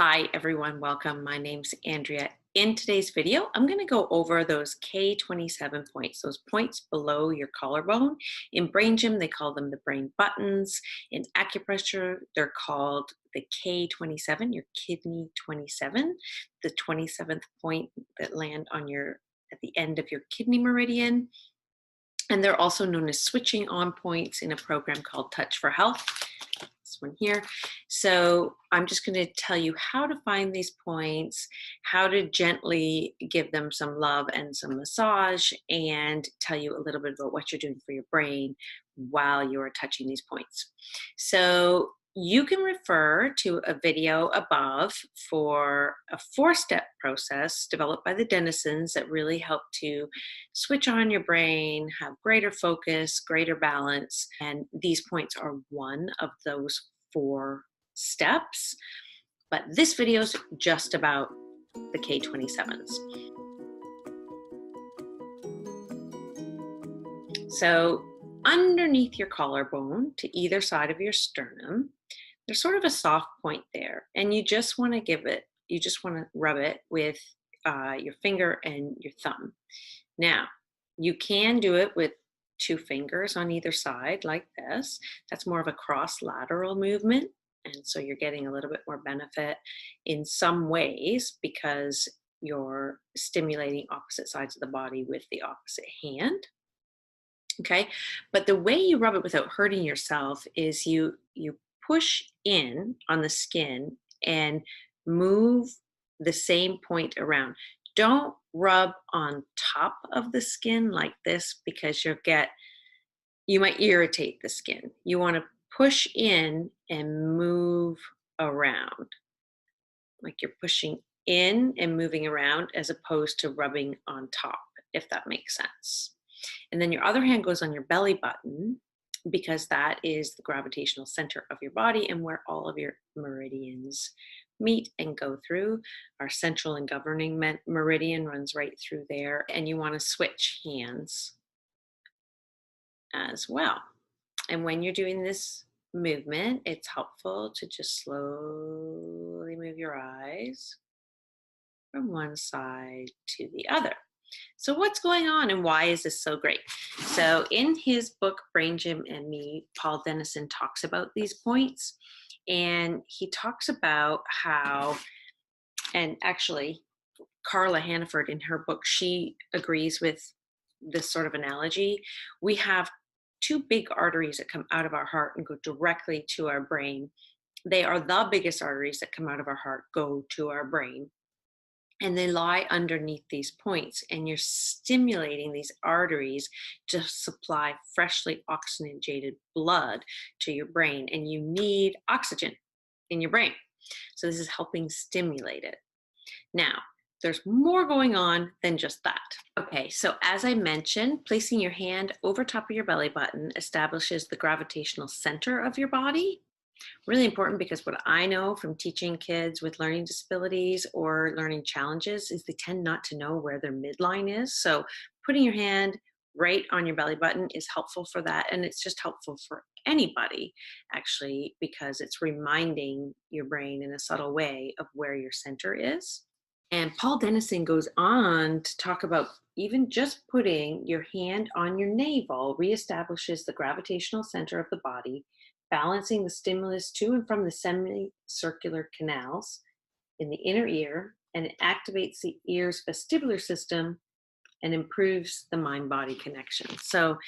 Hi everyone, welcome. My name's Andrea. In today's video, I'm going to go over those K27 points, those points below your collarbone. In Brain Gym, they call them the brain buttons. In acupressure, they're called the K27, your kidney 27, the 27th point that land on at the end of your kidney meridian. And they're also known as switching on points in a program called Touch for Health. This one here. So I'm just going to tell you how to find these points, how to gently give them some love and some massage, and tell you a little bit about what you're doing for your brain while you're touching these points. So you can refer to a video above for a 4-step process developed by the Denisons that really help to switch on your brain, have greater focus, greater balance. And these points are one of those 4 steps. But this video is just about the K27s. So underneath your collarbone to either side of your sternum, there's sort of a soft point there, and you just want to rub it with your finger and your thumb. Now, you can do it with 2 fingers on either side like this. That's more of a cross-lateral movement, and so you're getting a little bit more benefit in some ways because you're stimulating opposite sides of the body with the opposite hand. Okay, but the way you rub it without hurting yourself is you push in on the skin and move the same point around. Don't rub on top of the skin like this because you might irritate the skin. You want to push in and move around, like you're pushing in and moving around as opposed to rubbing on top, if that makes sense. And then your other hand goes on your belly button because that is the gravitational center of your body and where all of your meridians meet and go through. Our central and governing meridian runs right through there, and you want to switch hands as well. And when you're doing this movement, it's helpful to just slowly move your eyes from one side to the other. So what's going on and why is this so great? So in his book, Brain Gym and Me, Paul Denison talks about these points, and he talks about how, and actually Carla Hannaford in her book, she agrees with this sort of analogy. We have 2 big arteries that come out of our heart and go directly to our brain. They are the biggest arteries that come out of our heart, go to our brain. And they lie underneath these points, and you're stimulating these arteries to supply freshly oxygenated blood to your brain, and you need oxygen in your brain. So this is helping stimulate it. Now, there's more going on than just that. Okay, so as I mentioned, placing your hand over top of your belly button establishes the gravitational center of your body. Really important because what I know from teaching kids with learning disabilities or learning challenges is they tend not to know where their midline is. So putting your hand right on your belly button is helpful for that. And it's just helpful for anybody, actually, because it's reminding your brain in a subtle way of where your center is. And Paul Denison goes on to talk about even just putting your hand on your navel reestablishes the gravitational center of the body, balancing the stimulus to and from the semicircular canals in the inner ear, and it activates the ear's vestibular system and improves the mind-body connection. So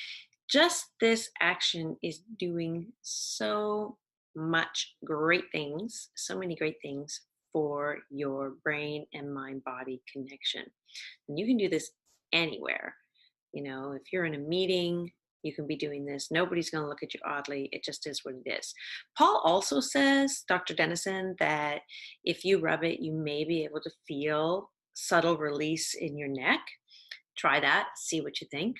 just this action is doing so much great things, so many great things for your brain and mind-body connection. And you can do this anywhere. You know, if you're in a meeting, you can be doing this. Nobody's going to look at you oddly. It just is what it is. Paul also says, Dr. Denison, that if you rub it, you may be able to feel subtle release in your neck. Try that, see what you think.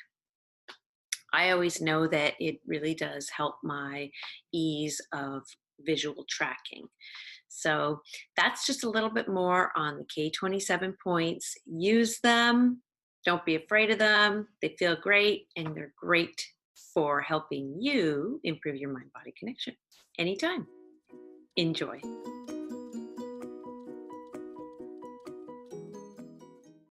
I always know that it really does help my ease of visual tracking. So that's just a little bit more on the K27 points. Use them. Don't be afraid of them. They feel great, and they're great for helping you improve your mind-body connection anytime. Enjoy.